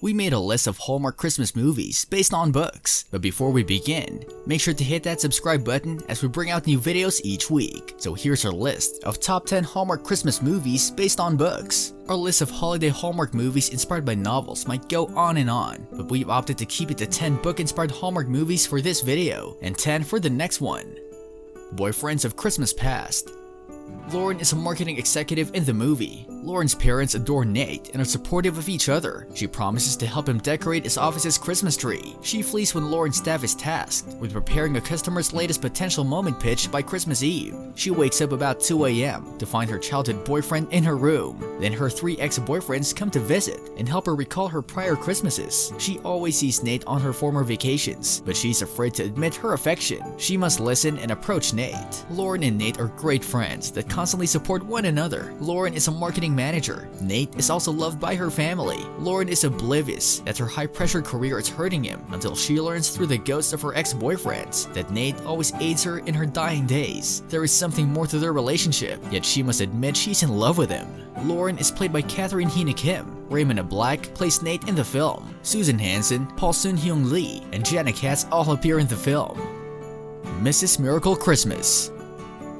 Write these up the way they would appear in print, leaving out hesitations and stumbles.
We made a list of Hallmark Christmas movies based on books, but before we begin, make sure to hit that subscribe button as we bring out new videos each week. So here's our list of top 10 Hallmark Christmas movies based on books. Our list of holiday Hallmark movies inspired by novels might go on, but we've opted to keep it to 10 book-inspired Hallmark movies for this video, and 10 for the next one. Boyfriends of Christmas Past. Lauren is a marketing executive in the movie. Lauren's parents adore Nate and are supportive of each other. She promises to help him decorate his office's Christmas tree. She flees when Lauren's staff is tasked with preparing a customer's latest potential moment pitch by Christmas Eve. She wakes up about 2 a.m. to find her childhood boyfriend in her room. Then her 3 ex-boyfriends come to visit and help her recall her prior Christmases. She always sees Nate on her former vacations, but she's afraid to admit her affection. She must listen and approach Nate. Lauren and Nate are great friends that constantly support one another. Lauren is a marketing manager. Nate is also loved by her family. Lauren is oblivious that her high-pressure career is hurting him until she learns through the ghosts of her ex-boyfriends that Nate always aids her in her dying days. There is something more to their relationship, yet she must admit she's in love with him. Lauren is played by Catherine Hina Kim. Raymond Black plays Nate in the film. Susan Hansen, Paul Sun-Hyung Lee, and Jenna Katz all appear in the film. Mrs. Miracle Christmas.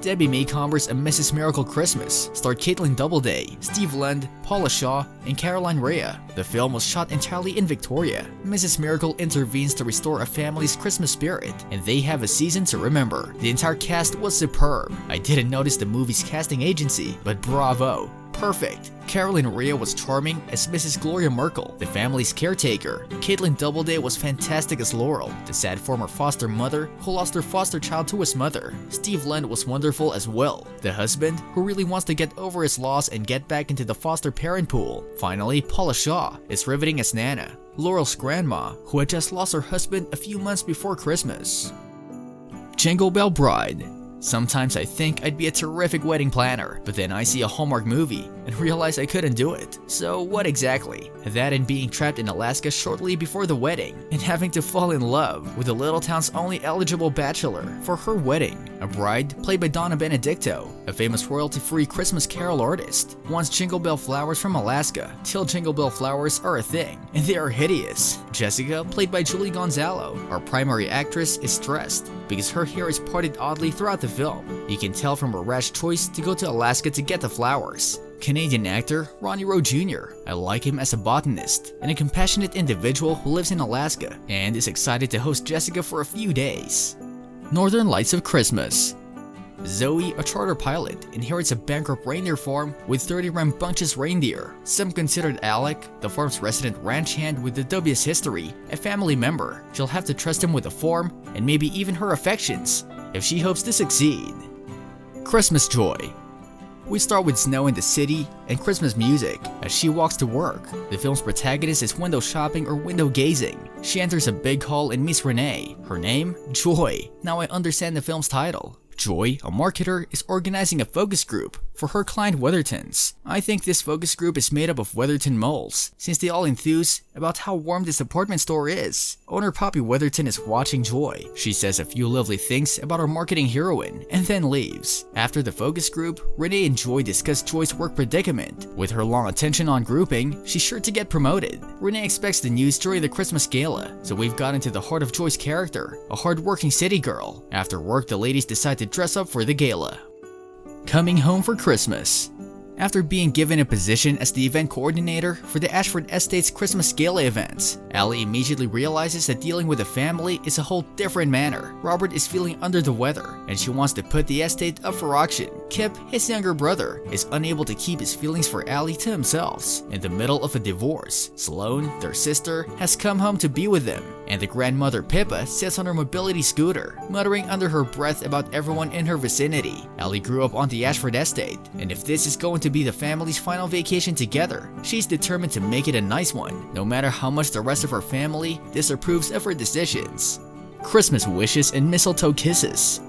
Debbie Maycomber's A Mrs. Miracle Christmas starred Caitlin Doubleday, Steve Lund, Paula Shaw, and Caroline Rhea. The film was shot entirely in Victoria. Mrs. Miracle intervenes to restore a family's Christmas spirit, and they have a season to remember. The entire cast was superb. I didn't notice the movie's casting agency, but bravo. Perfect. Caroline Rhea was charming as Mrs. Gloria Merkel, the family's caretaker. Caitlin Doubleday was fantastic as Laurel, the sad former foster mother who lost her foster child to his mother. Steve Lund was wonderful as Will, the husband who really wants to get over his loss and get back into the foster parent pool. Finally, Paula Shaw is riveting as Nana, Laurel's grandma, who had just lost her husband a few months before Christmas. Jingle Bell Bride. Sometimes I think I'd be a terrific wedding planner, but then I see a Hallmark movie and realize I couldn't do it. So what exactly? That and being trapped in Alaska shortly before the wedding and having to fall in love with the little town's only eligible bachelor for her wedding. A bride played by Donna Benedicto, a famous royalty-free Christmas carol artist, wants Jingle Bell flowers from Alaska till Jingle Bell flowers are a thing, and they are hideous. Jessica, played by Julie Gonzalo, our primary actress, is stressed because her hair is parted oddly throughout the film. You can tell from her rash choice to go to Alaska to get the flowers. Canadian actor Ronnie Rowe Jr. I like him as a botanist and a compassionate individual who lives in Alaska and is excited to host Jessica for a few days. Northern Lights of Christmas. Zoe, a charter pilot, inherits a bankrupt reindeer farm with 30 rambunctious reindeer. Some considered Alec, the farm's resident ranch hand with the dubious history, a family member. She'll have to trust him with the farm and maybe even her affections if she hopes to succeed. Christmas Joy. We start with snow in the city and Christmas music as she walks to work. The film's protagonist is window shopping or window gazing. She enters a big hall and meets Renee. Her name? Joy. Now I understand the film's title. Joy, a marketer, is organizing a focus group for her client Weathertons. I think this focus group is made up of Weatherton moles, since they all enthuse about how warm this department store is. Owner Poppy Weatherton is watching Joy. She says a few lovely things about our marketing heroine and then leaves. After the focus group, Renee and Joy discuss Joy's work predicament. With her long attention on grouping, she's sure to get promoted. Renee expects the news during the Christmas gala, so we've got into the heart of Joy's character, a hard-working city girl. After work, the ladies decide to dress up for the gala. Coming Home for Christmas. After being given a position as the event coordinator for the Ashford Estate's Christmas Gala events, Allie immediately realizes that dealing with a family is a whole different matter. Robert is feeling under the weather, and she wants to put the estate up for auction. Kip, his younger brother, is unable to keep his feelings for Allie to himself. In the middle of a divorce, Sloane, their sister, has come home to be with them, and the grandmother Pippa sits on her mobility scooter, muttering under her breath about everyone in her vicinity. Allie grew up on the Ashford Estate, and if this is going to be the family's final vacation together, she's determined to make it a nice one, no matter how much the rest of her family disapproves of her decisions. Christmas Wishes and Mistletoe Kisses.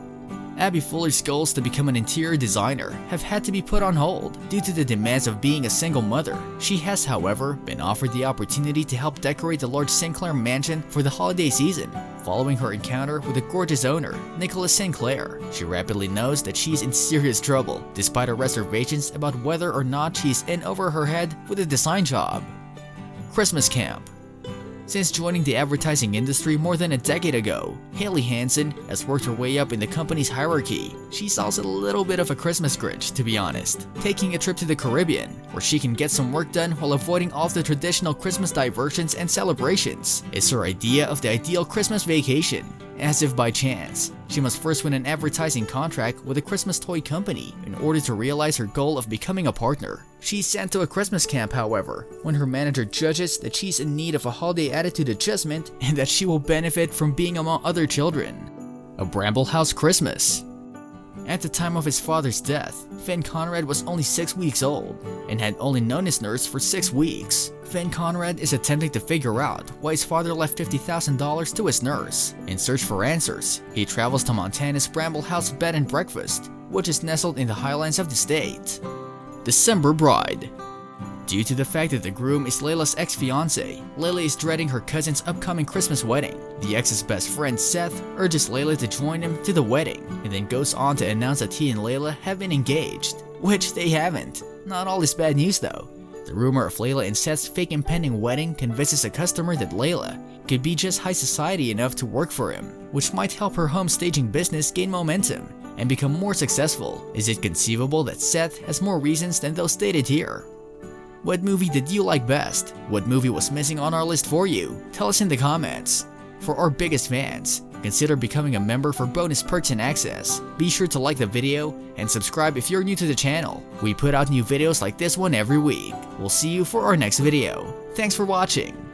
Abby Fuller's goals to become an interior designer have had to be put on hold due to the demands of being a single mother. She has, however, been offered the opportunity to help decorate the large Sinclair mansion for the holiday season. Following her encounter with the gorgeous owner, Nicholas Sinclair, she rapidly knows that she's in serious trouble, despite her reservations about whether or not she's in over her head with a design job. Christmas Camp. Since joining the advertising industry more than a decade ago, Haley Hansen has worked her way up in the company's hierarchy. She's also a little bit of a Christmas Grinch, to be honest, taking a trip to the Caribbean, where she can get some work done while avoiding all of the traditional Christmas diversions and celebrations. It's her idea of the ideal Christmas vacation. As if by chance, she must first win an advertising contract with a Christmas toy company in order to realize her goal of becoming a partner. She's sent to a Christmas camp, however, when her manager judges that she's in need of a holiday attitude adjustment and that she will benefit from being among other children. A Bramble House Christmas. At the time of his father's death, Finn Conrad was only 6 weeks old and had only known his nurse for 6 weeks. Finn Conrad is attempting to figure out why his father left $50,000 to his nurse. In search for answers, he travels to Montana's Bramble House Bed and Breakfast, which is nestled in the highlands of the state. December Bride. Due to the fact that the groom is Layla's ex-fiancé, Layla is dreading her cousin's upcoming Christmas wedding. The ex's best friend Seth urges Layla to join him to the wedding, and then goes on to announce that he and Layla have been engaged, which they haven't. Not all is bad news though. The rumor of Layla and Seth's fake impending wedding convinces a customer that Layla could be just high society enough to work for him, which might help her home staging business gain momentum and become more successful. Is it conceivable that Seth has more reasons than those stated here? What movie did you like best? What movie was missing on our list for you? Tell us in the comments. For our biggest fans, consider becoming a member for bonus perks and access. Be sure to like the video and subscribe if you're new to the channel. We put out new videos like this one every week. We'll see you for our next video. Thanks for watching.